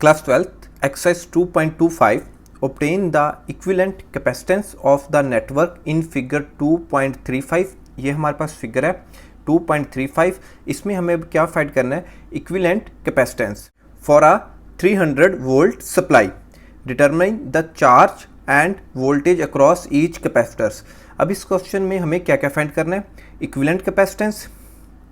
Class 12th, exercise 2.25, obtain the equivalent capacitance of the network in figure 2.35। ये हमारे पास figure है 2.35। इसमें हमें अब क्या फाइंड करना है, equivalent capacitance for a 300 volt supply, determine the charge end voltage across each capacitors. अब इस क्वेश्चन में हमें क्या क्या फाइंड करना है, equivalent capacitance,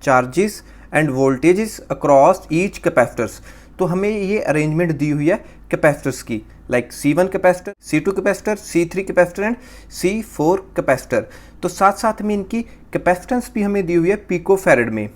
charges and voltages across each capacitors. तो हमें ये अरेंजमेंट दी हुई है कैपेसिटर्स की, like C1 capacitor, C2 capacitor, C3 capacitor and C4 capacitor. तो साथ साथ में इनकी कैपेसिटेंस भी हमें दी हुई है पिको फैरेड में,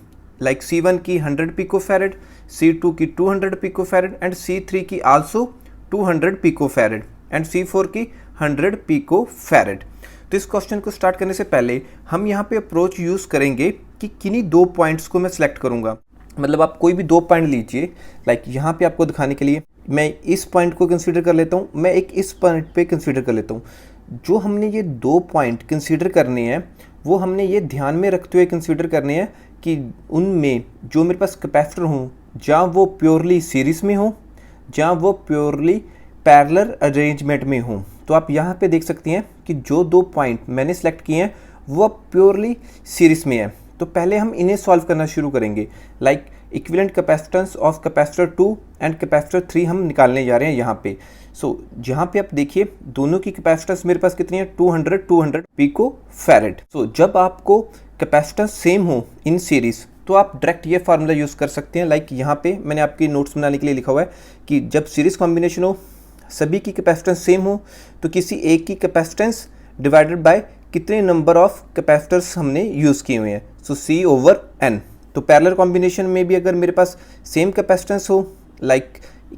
लाइक C1 की 100 पिको फैरेड, C2 की 200 पिको फैरेड एंड C3 की also 200 pico farad and C4 की 100 पिको फैरेड। तो इस क्वेश्चन को स्टार्ट करने से पहले हम यहाँ पे अप्रोच यूज़ करेंगे कि किन्हीं दो पॉइंट्स को मैं सिलेक्ट करूँगा। मतलब आप कोई भी दो पॉइंट लीजिए, लाइक यहाँ पे आपको दिखाने के लिए मैं इस पॉइंट को कंसीडर कर लेता हूँ, मैं एक इस पॉइंट पे कंसीडर कर लेता हूँ। जो हमने ये दो पॉइंट कंसीडर करने हैं वो हमने ये ध्यान में रखते हुए कंसीडर करने हैं कि उनमें जो मेरे पास कैपेसिटर हों, जहाँ वो प्योरली सीरीज़ में हो, जहाँ वो प्योरली पैरेलल अरेंजमेंट में हो। तो आप यहाँ पे देख सकती हैं कि जो दो पॉइंट मैंने सेलेक्ट किए हैं वो प्योरली सीरीज़ में है। तो पहले हम इन्हें सॉल्व करना शुरू करेंगे, like equivalent capacitance of capacitor 2 and capacitor 3 हम निकालने जा रहे हैं यहाँ पे। जहाँ पे आप देखिए दोनों की कैपेसिटेंस मेरे पास कितनी है, 200 पिको फैरेड। जब आपको कैपेसिटेंस सेम हो इन सीरीज़ तो आप डायरेक्ट ये फार्मूला यूज़ कर सकते हैं। लाइक यहाँ पे मैंने आपकी नोट्स बनाने के लिए लिखा हुआ है कि जब सीरीज़ कॉम्बिनेशन हो, सभी की कैपेसिटेंस सेम हो, तो किसी एक की कैपेसिटेंस डिवाइडेड बाय कितने नंबर ऑफ कैपेसिटर्स हमने यूज़ किए हुए हैं, सो C/N। तो पैरेलल कॉम्बिनेशन में भी अगर मेरे पास सेम कैपेसिटेंस हो, लाइक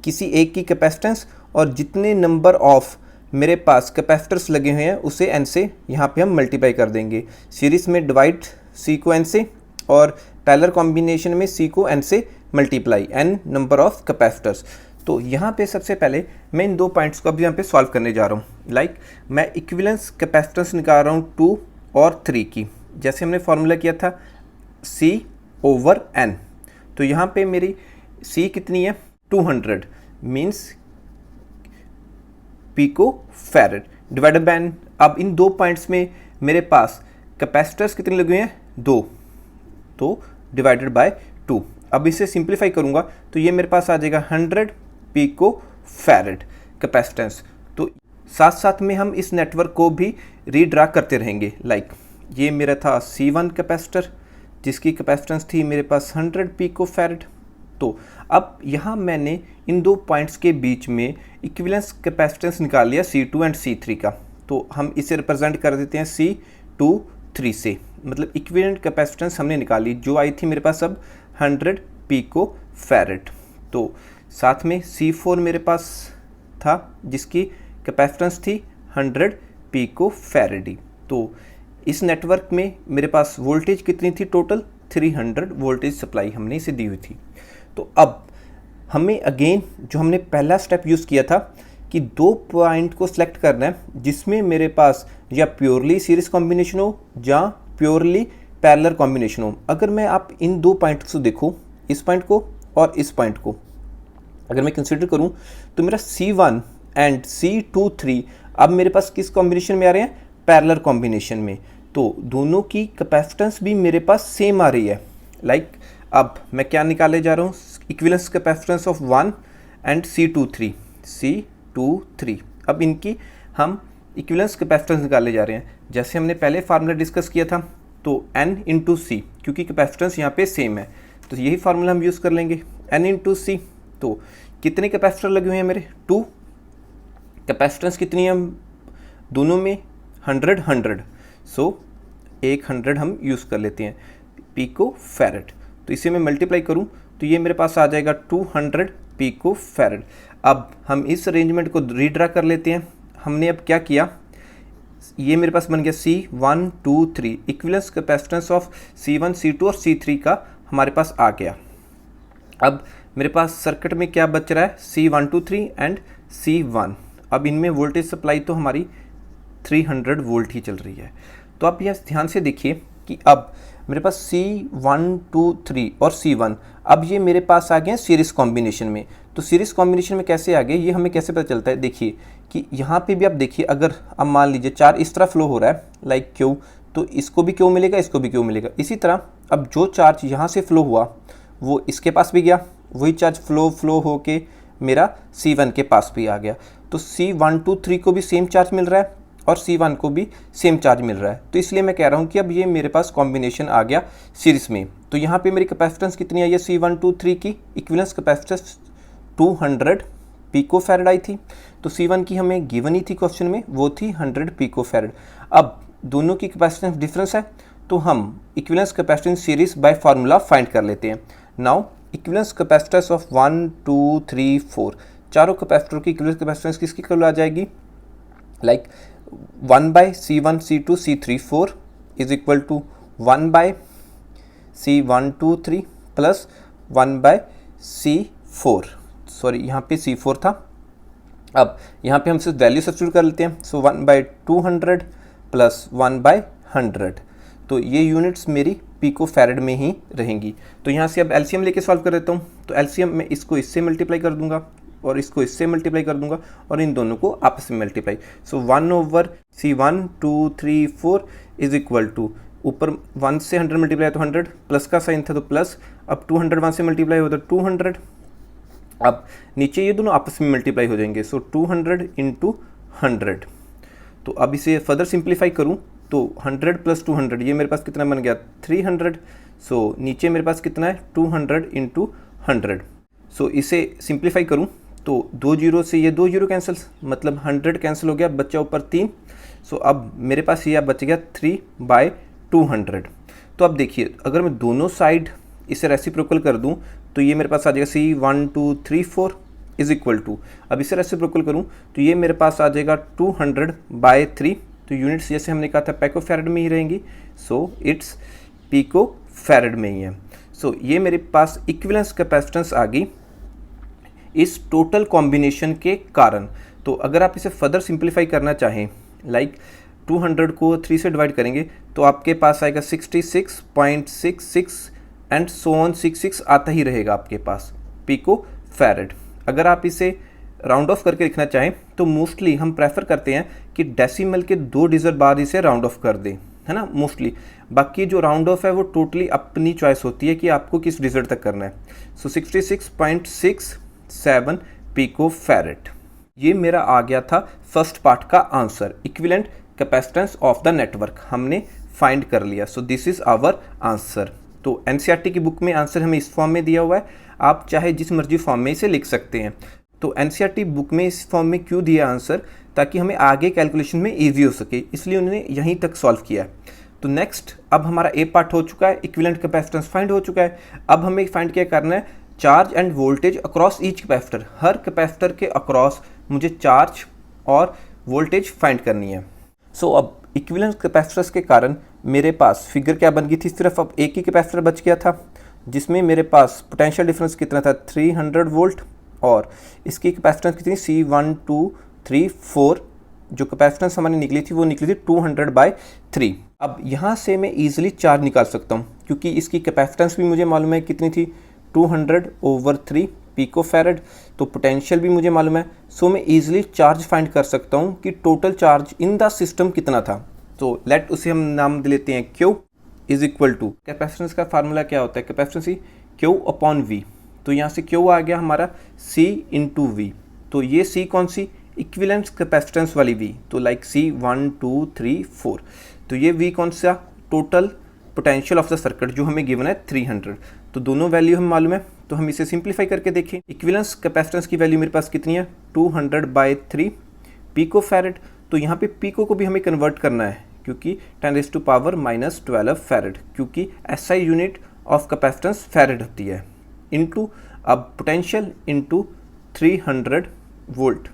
किसी एक की कैपेसिटेंस और जितने नंबर ऑफ मेरे पास कैपेसिटर्स लगे हुए हैं उसे N से यहाँ पे हम मल्टीप्लाई कर देंगे। सीरीज़ में डिवाइड C को N से और पैरेलल कॉम्बिनेशन में C को N से multiply, N number of capacitors. तो यहाँ पे सबसे पहले मैं इन दो पॉइंट्स को अभी यहाँ पे सॉल्व करने जा रहा हूँ। लाइक मैं इक्विवेलेंस कैपेसिटेंस निकाल रहा हूँ 2 और 3 की, जैसे हमने फार्मूला किया था C/N। तो यहाँ पे मेरी C कितनी है, 200 means pico farad divided by N। अब इन दो पॉइंट्स में मेरे पास कैपेसिटर्स कितने लगे हुए हैं, 2, तो डिवाइडेड बाय 2। अब इसे सिंप्लीफाई करूँगा तो ये मेरे पास आ जाएगा 100 पिको फैरेड कैपेसिटेंस। तो साथ साथ में हम इस नेटवर्क को भी रीड्रा करते रहेंगे। लाइक ये मेरा था C1 कैपेसिटर जिसकी कैपेसिटेंस थी मेरे पास 100 पिको फैरेड। तो अब यहाँ मैंने इन दो पॉइंट्स के बीच में इक्विवेलेंस कैपेसिटेंस निकाल लिया C2 एंड C3 का। तो हम इसे रिप्रेजेंट कर देते हैं C23 से, मतलब इक्विवेलेंट कैपेसिटेंस हमने निकाली जो आई थी मेरे पास अब 100 पिको फैरेड। तो साथ में C4 मेरे पास था जिसकी कैपेसिटेंस थी 100 पिको फैरेड। तो इस नेटवर्क में मेरे पास वोल्टेज कितनी थी, टोटल 300 वोल्टेज सप्लाई हमने इसे दी हुई थी। तो अब हमें अगेन जो हमने पहला स्टेप यूज़ किया था कि दो पॉइंट को सिलेक्ट करना है जिसमें मेरे पास या प्योरली सीरीज कॉम्बिनेशन हो या प्योरली पैरेलल कॉम्बिनेशन हो। अगर मैं आप इन दो पॉइंट्स को देखूं, इस पॉइंट को और इस पॉइंट को अगर मैं कंसीडर करूं तो मेरा C1 एंड C23 अब मेरे पास किस कॉम्बिनेशन में आ रहे हैं, पैरेलल कॉम्बिनेशन में। तो दोनों की कैपेसिटेंस भी मेरे पास सेम आ रही है। लाइक अब मैं क्या निकालने जा रहा हूँ, equivalence capacitance of 1 and C23। अब इनकी हम इक्विवेलेंस कैपेसिटेंस निकालने जा रहे हैं। जैसे हमने पहले फार्मूला डिस्कस किया था, तो N इंटू C, क्योंकि कैपेसिटेंस यहाँ पे सेम है तो यही फार्मूला हम यूज़ कर लेंगे, N इंटू C। तो कितने कैपेसिटर लगे हुए हैं मेरे, 2। कैपेसिटेंस कितनी है दोनों में, 100। सो 100 हम यूज़ कर लेते हैं पिको फैरेड। तो इसे मैं मल्टीप्लाई करूं तो ये मेरे पास आ जाएगा 200 पिको फैरेड। अब हम इस अरेंजमेंट को रीड्रा कर लेते हैं। हमने अब क्या किया, ये मेरे पास बन गया C1 2 3, equivalence capacitance of C1 C2 और C3 का हमारे पास आ गया। अब मेरे पास सर्किट में क्या बच रहा है, C123 एंड C1। अब इनमें वोल्टेज सप्लाई तो हमारी 300 वोल्ट ही चल रही है। तो आप यह ध्यान से देखिए कि अब मेरे पास C1 2 3 और C1 अब ये मेरे पास आ गए हैं सीरीज कॉम्बिनेशन में। तो सीरीज कॉम्बिनेशन में कैसे आ गए ये हमें कैसे पता चलता है, देखिए कि यहाँ पे भी आप देखिए, अगर अब मान लीजिए चार्ज इस तरह फ्लो हो रहा है लाइक क्यू, तो इसको भी क्यू मिलेगा, इसको भी क्यू मिलेगा। इसी तरह अब जो चार्ज यहाँ से फ्लो हुआ वो इसके पास भी गया, वही चार्ज फ्लो होके मेरा C1 के पास भी आ गया। तो C1 2 3 को भी सेम चार्ज मिल रहा है और C1 को भी सेम चार्ज मिल रहा है। तो इसलिए मैं कह रहा हूँ कि अब ये मेरे पास कॉम्बिनेशन आ गया सीरीज में। तो यहाँ पे मेरी कैपेसिटेंस कितनी आई है C1 2 3 की, इक्विवेलेंस कैपेसिटेंस 200 पिको फैरेड आई थी। तो C1 की हमें गिवन ही थी क्वेश्चन में, वो थी 100 पिको फैरेड। अब दोनों की कैपेसिटेंस डिफरेंस है तो हम equivalence capacitance series by formula find कर लेते हैं। नाउ इक्विवेलेंस कैपेसिटेंस ऑफ 1 2 3 4, चारों कैपेसिटर की इक्विवेलेंस कैपेसिटेंस किसकी इक्वल आ जाएगी, like 1 by C1 C2 C3 4 is equal to 1 by C1 2 3 plus 1 by C4, sorry यहाँ पे C4 था। अब यहाँ पे हम सिर्फ वैल्यू सब्स्टिट्यूट कर लेते हैं। सो 1 बाय 200 प्लस 1 बाय 100, तो ये यूनिट्स मेरी पिको फैरेड में ही रहेंगी। तो यहाँ से अब एलसीएम लेके सॉल्व कर देता हूँ। तो एलसीएम में इसको इससे मल्टीप्लाई कर दूंगा और इसको इससे मल्टीप्लाई कर दूंगा और इन दोनों को आपस में multiply. So 1 over C1 2 3 4 is equal to, ऊपर 1 से 100 मल्टीप्लाई तो 100, प्लस का साइन था तो प्लस, अब 200 1 से मल्टीप्लाई हो तो 200, अब नीचे ये दोनों आपस में मल्टीप्लाई हो जाएंगे। सो 200 इंटू 100। तो अब इसे फर्दर सिंप्लीफाई करूँ तो 100 प्लस 200 ये मेरे पास कितना बन गया 300। सो नीचे मेरे पास कितना है 200 इंटू 100। सो इसे सिंप्लीफाई करूँ तो 2 जीरो से ये 2 जीरो कैंसिल, मतलब 100 कैंसिल हो गया, बच्चा ऊपर 3। सो अब मेरे पास ये बच गया 3 बाय 200। तो अब देखिए अगर मैं दोनों साइड इसे रेसिप्रोकल कर दूं तो ये मेरे पास आ जाएगा C1 2 3 4 इज इक्वल टू, अब इसे रेसिप्रोकल करूं तो ये मेरे पास आ जाएगा 200 बाय 3। तो यूनिट्स जैसे हमने कहा था पिको फैरेड में ही रहेंगी, सो इट्स पिको फैरेड में ही है। सो ये मेरे पास इक्विवेलेंस कैपेसिटेंस आ गई इस टोटल कॉम्बिनेशन के कारण। तो अगर आप इसे फर्दर सिंप्लीफाई करना चाहें, लाइक 200 को 3 से डिवाइड करेंगे तो आपके पास आएगा 66.66 एंड सो ऑन 66 आता ही रहेगा आपके पास पिको फैरेड। अगर आप इसे राउंड ऑफ करके लिखना चाहें तो मोस्टली हम प्रेफर करते हैं कि डेसिमल के 2 डिजिट बाद इसे राउंड ऑफ कर दें, है ना मोस्टली। बाकी जो राउंड ऑफ है वो टोटली अपनी चॉइस होती है कि आपको किस डिजिट तक करना है। सो 66.67 पिको फैरेड, ये मेरा आ गया था फर्स्ट पार्ट का answer. Equivalent capacitance of the network हमने फाइंड कर लिया। So this is our answer. तो एनसीईआरटी की बुक में आंसर हमें इस फॉर्म में दिया हुआ है, आप चाहे जिस मर्जी फॉर्म में इसे लिख सकते हैं। तो एनसीईआरटी बुक में इस फॉर्म में क्यों दिया आंसर, ताकि हमें आगे कैलकुलेशन में ईजी हो सके, इसलिए उन्होंने यहीं तक सॉल्व किया। तो नेक्स्ट अब हमारा ए पार्ट हो चुका है, इक्विवेलेंट कैपेसिटेंस फाइंड हो चुका है। अब हमें फाइंड क्या करना है, charge end voltage across each capacitor, हर कैपेसिटर के अक्रॉस मुझे चार्ज और वोल्टेज फाइंड करनी है। सो अब इक्विवेलेंट कैपेसिटर्स के कारण मेरे पास फिगर क्या बन गई थी, सिर्फ अब एक ही कैपेसिटर बच गया था जिसमें मेरे पास पोटेंशियल डिफरेंस कितना था 300 वोल्ट और इसकी कैपेसिटेंस कितनी C1 2 3 4, जो कैपेसिटेंस हमारी निकली थी वो निकली थी 200 बाय 3। अब यहाँ से मैं ईजिली चार्ज निकाल सकता हूँ क्योंकि इसकी कैपेसिटेंस भी मुझे मालूम है कितनी थी 200/3 पिको फैरेड, तो पोटेंशियल भी मुझे मालूम है। सो मैं ईजिली चार्ज फाइंड कर सकता हूँ कि total charge in the system कितना था। तो लेट उसे हम नाम दे लेते हैं Q is equal to, capacitance का फार्मूला क्या होता है, कैपेसिटेंस ही Q/V। तो यहाँ से Q आ गया हमारा C इंटू V। तो ये C कौन सी, इक्विवेलेंट कैपेसिटेंस वाली V, तो लाइक C1 2 3 4। तो ये V कौन सा, total potential of the circuit जो हमें गिवन है 300। तो दोनों वैल्यू हमें मालूम है, तो हम इसे सिंप्लीफाई करके देखें। इक्विवेलेंस कैपेसिटेंस की वैल्यू मेरे पास कितनी है 200/3 पिको फैरेड। तो यहाँ पे पिको को भी हमें कन्वर्ट करना है क्योंकि 10⁻⁻12 फैरेड, क्योंकि SI unit of capacitance farad होती है, इनटू अब पोटेंशियल इनटू 300 वोल्ट।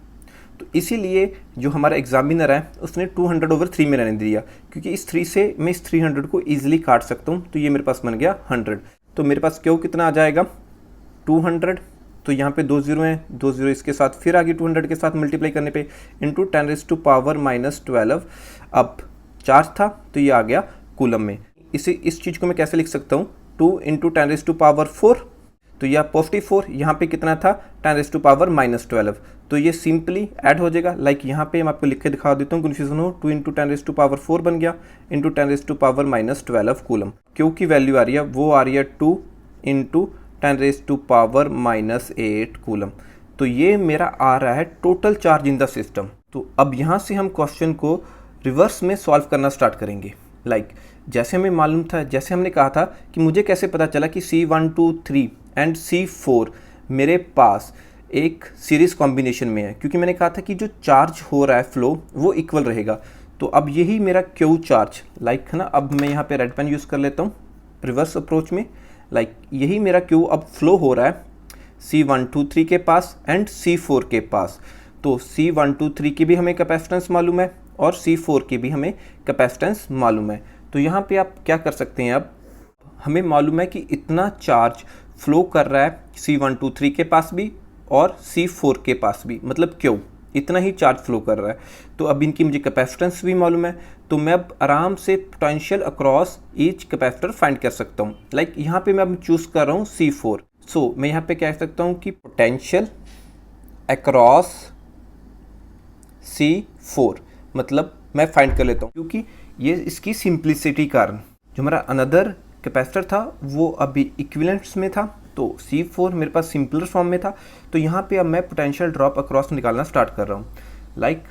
तो इसीलिए जो हमारा एग्जामिनर है उसने 200/3 में रहने दिया, क्योंकि इस 3 से मैं इस 300 को ईजिली काट सकता हूँ। तो ये मेरे पास बन गया 100। तो मेरे पास क्यों कितना आ जाएगा 200, तो यहाँ पे 2 जीरो हैं, 2 जीरो इसके साथ फिर आगे 200 के साथ मल्टीप्लाई करने पे इंटू 10⁻⁻12। अब चार्ज था तो ये आ गया कूलम में। इस चीज़ को मैं कैसे लिख सकता हूँ 2 × 10⁻⁴। तो यह पॉजिटिव 4 यहाँ पे कितना था 10⁻⁻12, तो ये सिंपली ऐड हो जाएगा। लाइक यहाँ पे मैं आपको लिख के दिखा देता हूँ, कन्फ्यूजन हो, 2 × 10⁻4 बन गया इंटू 10⁻⁻12 कूलम। क्यू की वैल्यू आ रही है, वो आ रही है 2 × 10⁻⁻8 कूलम। तो ये मेरा आ रहा है total charge in the system. तो अब यहाँ से हम क्वेश्चन को रिवर्स में सॉल्व करना स्टार्ट करेंगे। लाइक जैसे हमें मालूम था, जैसे हमने कहा था कि मुझे कैसे पता चला कि C1 2 3 एंड C4 मेरे पास एक सीरीज कॉम्बिनेशन में है, क्योंकि मैंने कहा था कि जो चार्ज हो रहा है फ्लो वो इक्वल रहेगा। तो अब यही मेरा क्यू चार्ज, लाइक है ना, अब मैं यहाँ पे रेड पेन यूज़ कर लेता हूँ रिवर्स अप्रोच में। लाइक यही मेरा क्यू अब फ्लो हो रहा है C1 2 3 के पास एंड C4 के पास। तो C1 2 3 की भी हमें कैपेसिटेंस मालूम है और C4 की भी हमें कैपेसिटेंस मालूम है। तो यहाँ पे आप क्या कर सकते हैं, अब हमें मालूम है कि इतना चार्ज फ्लो कर रहा है C1 2 3 के पास भी और C4 के पास भी, मतलब क्यों इतना ही चार्ज फ्लो कर रहा है। तो अब इनकी मुझे कैपेसिटेंस भी मालूम है, तो मैं अब आराम से potential across each capacitor find कर सकता हूँ। लाइक यहाँ पे मैं अब चूज़ कर रहा हूँ C4। सो मैं यहाँ पे कह सकता हूँ कि पोटेंशियल अक्रॉस C4, मतलब मैं फाइंड कर लेता हूँ, क्योंकि ये इसकी सिंप्लिसिटी कारण जो हमारा अनदर कैपेसिटर था वो अभी इक्विवेलेंट्स में था, तो C4 मेरे पास सिंपलर फॉर्म में था। तो यहाँ पे अब मैं पोटेंशियल ड्रॉप अक्रॉस निकालना स्टार्ट कर रहा हूँ। लाइक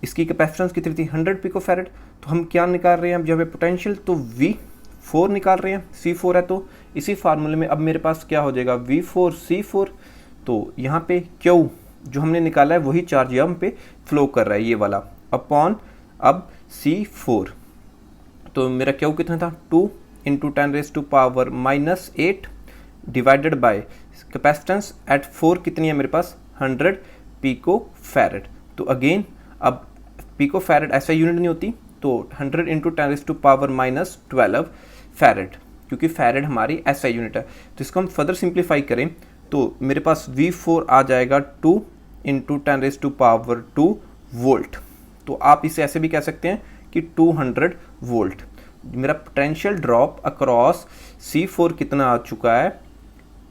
इसकी कैपेसिटेंस कितनी थी 100 पिकोफैरेड, तो हम क्या निकाल रहे हैं अब जब पोटेंशियल, तो V4 निकाल रहे हैं, C4 है तो इसी फार्मूले में अब मेरे पास क्या हो जाएगा V4 C4। तो यहाँ पे Q जो हमने निकाला है वही चार्ज यहाँ पे फ्लो कर रहा है, ये वाला अपॉन अब C4। तो मेरा Q कितना था 2 × 10⁻⁻8 डिवाइडेड बाय कैपेसिटेंस एट 4 कितनी है मेरे पास 100 पिकोफैरेड। तो अगेन अब पिकोफैरेड ऐसा यूनिट नहीं होती, तो 100 × 10⁻⁻12 फैरेड, क्योंकि फैरेड हमारी ऐसा यूनिट है। तो इसको हम फर्दर सिंप्लीफाई करें तो मेरे पास V4 आ जाएगा 2 × 10⁻2 वोल्ट। तो आप इसे ऐसे भी कह सकते हैं कि 200 वोल्ट। मेरा पोटेंशियल ड्रॉप अक्रॉस C4 कितना आ चुका है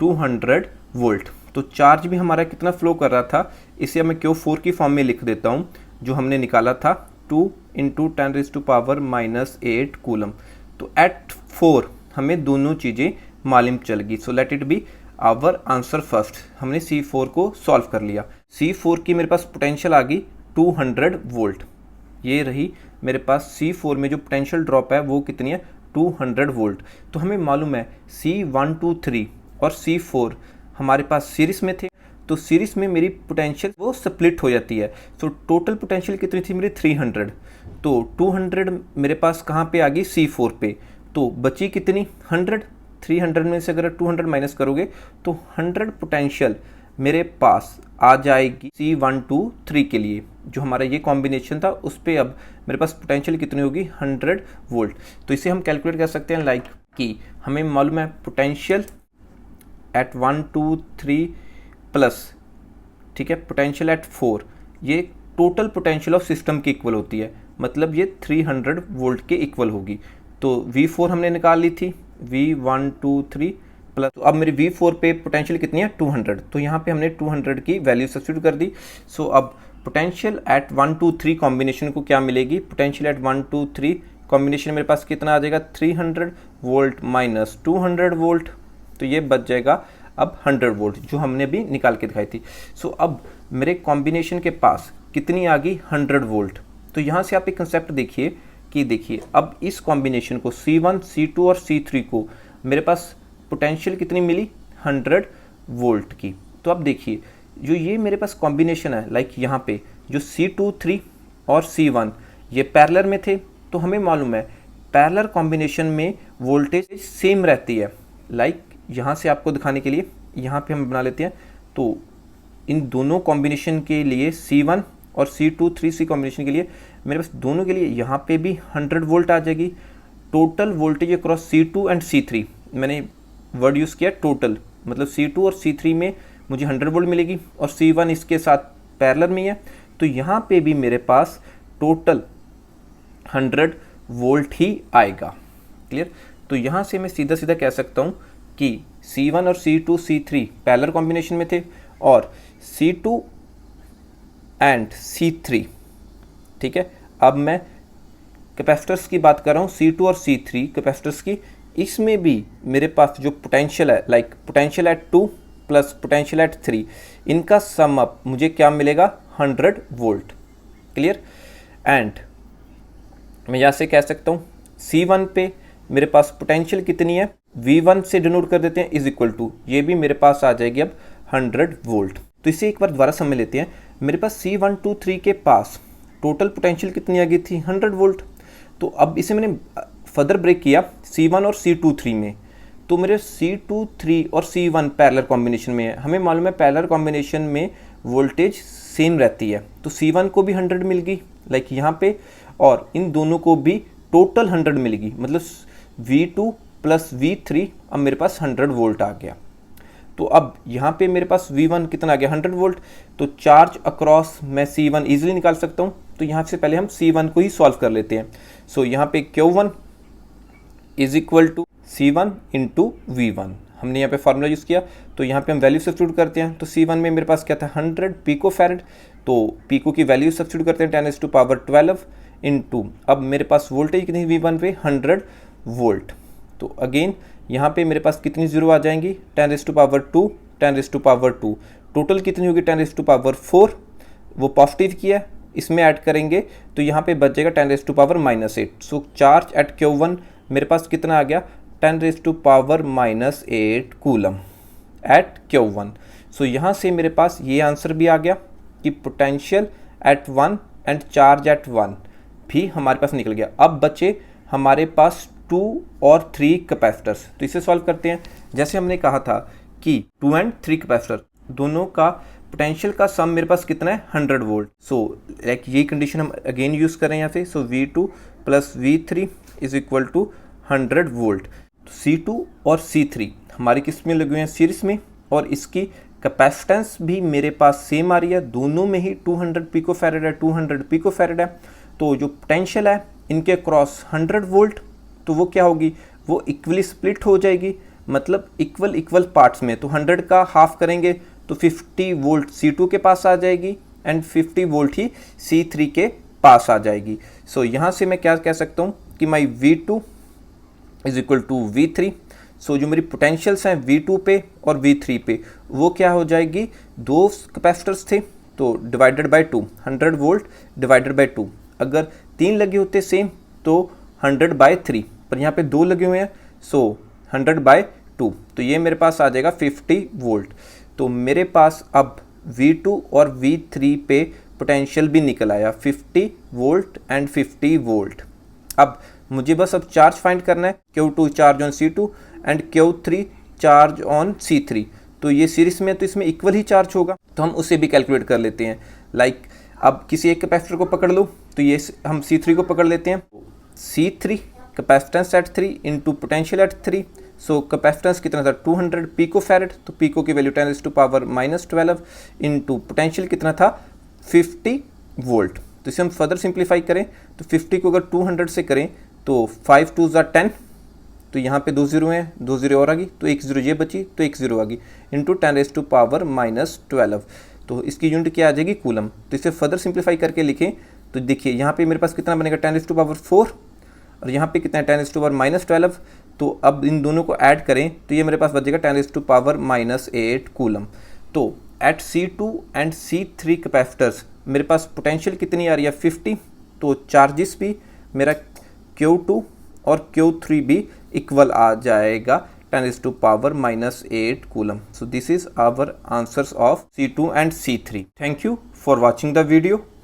200 वोल्ट। तो चार्ज भी हमारा कितना फ्लो कर रहा था, इसे मैं Q4 की फॉर्म में लिख देता हूँ, जो हमने निकाला था 2 × 10⁻⁻8 कूलम। तो एट 4 हमें दोनों चीज़ें मालूम चल गई। So let it be our answer first. हमने C4 को सॉल्व कर लिया। C4 की मेरे पास पोटेंशियल आ गई 200 वोल्ट। ये रही मेरे पास C4 में जो पोटेंशियल ड्रॉप है वो कितनी है 200 वोल्ट। तो हमें मालूम है C1 2 3 और C4 हमारे पास सीरीज में थे, तो सीरीज में मेरी पोटेंशियल वो स्प्लिट हो जाती है। तो टोटल पोटेंशियल कितनी थी मेरी 300, तो 200 मेरे पास कहाँ पे आ गई C4 पे, तो बची कितनी 100। 300 में से अगर 200 माइनस करोगे तो 100 पोटेंशियल मेरे पास आ जाएगी C1 2 3 के लिए, जो हमारा ये कॉम्बिनेशन था उस पर अब मेरे पास पोटेंशियल कितनी होगी 100 वोल्ट। तो इसे हम कैलकुलेट कर सकते हैं लाइक कि हमें मालूम है पोटेंशियल एट 1 2 3 प्लस, ठीक है, पोटेंशियल एट 4, ये टोटल पोटेंशियल ऑफ सिस्टम की इक्वल होती है, मतलब ये 300 वोल्ट के इक्वल होगी। तो V4 हमने निकाल ली थी, V1 2 3 प्लस, तो अब मेरी V4 पे पोटेंशियल कितनी है 200, तो यहाँ पे हमने 200 की वैल्यू सब्स्टिट्यूट कर दी। सो अब पोटेंशियल एट 1 2 3 कॉम्बिनेशन को क्या मिलेगी, पोटेंशियल एट 1 2 3 कॉम्बिनेशन मेरे पास कितना आ जाएगा 300 वोल्ट माइनस 200 वोल्ट, तो ये बच जाएगा अब 100 वोल्ट जो हमने भी निकाल के दिखाई थी। सो अब मेरे कॉम्बिनेशन के पास कितनी आ गई 100 वोल्ट। तो यहाँ से आप एक कंसेप्ट देखिए कि देखिए अब इस कॉम्बिनेशन को C1 C2 और C3 को मेरे पास पोटेंशियल कितनी मिली 100 वोल्ट की। तो अब देखिए जो ये मेरे पास कॉम्बिनेशन है, लाइक यहाँ पे जो C2 3 और C1 ये पैरेलल में थे, तो हमें मालूम है पैरेलल कॉम्बिनेशन में वोल्टेज सेम रहती है। लाइक यहाँ से आपको दिखाने के लिए यहाँ पे हम बना लेते हैं, तो इन दोनों कॉम्बिनेशन के लिए C1 और C2 3C कॉम्बिनेशन के लिए मेरे पास दोनों के लिए यहाँ पे भी 100 वोल्ट आ जाएगी। Total voltage across C2 and C3, मैंने वर्ड यूज़ किया टोटल, मतलब C2 और C3 में मुझे 100 वोल्ट मिलेगी और C1 इसके साथ पैरेलल में है, तो यहाँ पे भी मेरे पास टोटल 100 वोल्ट ही आएगा। क्लियर। तो यहाँ से मैं सीधा सीधा कह सकता हूँ कि C1 और C2 C3 पैरेलल कॉम्बिनेशन में थे और C2 एंड C3, ठीक है। अब मैं कैपेसिटर्स की बात कर रहा हूँ, C2 और C3 कैपेसिटर्स की। इसमें भी मेरे पास जो पोटेंशियल है, like potential at 2 plus potential at 3, इनका सम अप मुझे क्या मिलेगा, 100 वोल्ट। क्लियर। एंड मैं यहाँ से कह सकता हूँ C1 पे मेरे पास पोटेंशियल कितनी है, V1 से डिनोट कर देते हैं, इज इक्वल टू, ये भी मेरे पास आ जाएगी अब 100 वोल्ट। तो इसे एक बार दोबारा समझ लेते हैं। मेरे पास C1 2 3 के पास टोटल पोटेंशियल कितनी आ गई थी, 100 वोल्ट। तो अब इसे मैंने फर्दर ब्रेक किया C1 और C2 3 में, तो मेरे C2 3 और C1 पैरेलल कॉम्बिनेशन में है। हमें मालूम है पैरेलल कॉम्बिनेशन में वोल्टेज सेम रहती है, तो C1 को भी 100 मिल गई लाइक यहाँ पे, और इन दोनों को भी टोटल 100 मिलेगी, मतलब V2 प्लस V3 अब मेरे पास 100 वोल्ट आ गया। तो अब यहाँ पे मेरे पास V1 कितना आ गया, 100 वोल्ट। तो चार्ज अक्रॉस मैं C1 ईजिली निकाल सकता हूँ। तो यहाँ से पहले हम C1 को ही सॉल्व कर लेते हैं। सो यहाँ पे Q1 is equal to C1 into V1, हमने यहाँ पे फार्मूला यूज़ किया। तो यहाँ पे हम वैल्यू सब्स्टिट्यूट करते हैं। तो C1 में मेरे पास क्या था, 100 पिको फैरेड, तो पिको की वैल्यू सब्स्टिट्यूट करते हैं 10⁻12 इंटू, अब मेरे पास वोल्टेज कितनी V1 पे, 100 वोल्ट। तो अगेन यहाँ पे मेरे पास कितनी जीरो आ जाएंगी, 10⁻2 10⁻2, टोटल कितनी होगी 10⁻4, वो पॉजिटिव किया, इसमें ऐड करेंगे तो यहाँ पे बच जाएगा 10⁻8। सो चार्ज एट Q1 मेरे पास कितना आ गया, 10⁻8 कूलम एट Q1। सो यहाँ से मेरे पास ये आंसर भी आ गया कि potential at 1 and charge at 1 भी हमारे पास निकल गया। अब बचे हमारे पास 2 और 3 कैपेसिटर्स। तो इसे सॉल्व करते हैं। जैसे हमने कहा था कि 2 एंड 3 कैपेसिटर दोनों का पोटेंशियल का सम मेरे पास कितना है, 100 वोल्ट। सो लाइक यही कंडीशन हम अगेन यूज़ कर रहे हैं यहाँ पे। So V2 plus V3 is equal to 100 volt. तो C2 और C3 हमारी किस में लगे हुए हैं, सीरीज में, और इसकी कैपेसिटेंस भी मेरे पास सेम आ रही है, दोनों में ही 200 पिको फैरेड है, 200 पिको फैरेड है। तो जो पोटेंशियल है इनके क्रॉस 100 वोल्ट, तो वो क्या होगी, वो इक्वली स्प्लिट हो जाएगी, मतलब इक्वल पार्ट्स में। तो 100 का हाफ करेंगे तो 50 वोल्ट C2 के पास आ जाएगी एंड 50 वोल्ट ही C3 के पास आ जाएगी। सो यहाँ से मैं क्या कह सकता हूँ कि my V2 is equal to V3। So जो मेरी पोटेंशियल्स हैं V2 पे और V3 पे, वो क्या हो जाएगी, दो कैपेसिटर्स थे तो divided by 2, 100 volt divided by 2। अगर 3 लगे होते सेम तो 100/3, पर यहाँ पे 2 लगे हुए हैं, सो 100/2, तो ये मेरे पास आ जाएगा 50 वोल्ट। तो मेरे पास अब V2 और V3 पे पोटेंशियल भी निकल आया, 50 वोल्ट एंड 50 वोल्ट। अब मुझे बस अब चार्ज फाइंड करना है, Q2 charge on C2 and Q3 charge on C3। तो ये सीरीज में, तो इसमें इक्वल ही चार्ज होगा, तो हम उसे भी कैलकुलेट कर लेते हैं। लाइक अब किसी एक कैपेसिटर को पकड़ लो, तो ये हम C3 को पकड़ लेते हैं। C3 capacitance at 3 into potential at 3। So capacitance कितना था, 200 पिको फैरेड, तो पिको की वैल्यू 10⁻12 इंटू पोटेंशियल कितना था, 50 वोल्ट। तो इसे हम फर्दर सिंप्लीफाई करें तो 50 को अगर 200 से करें तो 5 2 ज़ा 10, तो यहाँ पे 2 जीरो हैं, 2 जीरो और आ गई, तो 1 जीरो ये बची, तो 1 जीरो आ गई, इंटू 10⁻12। तो इसकी यूनिट क्या आ जाएगी, कूलम। तो इसे फर्दर सिंप्लीफाई करके लिखें तो देखिए यहाँ पे मेरे पास कितना बनेगा, 10⁻4, और यहाँ पे कितना है, 10⁻12। तो अब इन दोनों को ऐड करें तो ये मेरे पास बचेगा 10⁻8 कूलम। तो eight C2 and C3 capacitors मेरे पास पोटेंशियल कितनी आ रही है, 50। तो चार्जेस भी मेरा Q2 और Q3 भी इक्वल आ जाएगा, 10⁻8 coulomb. So this is our answers of C2 and C3. Thank you for watching the video.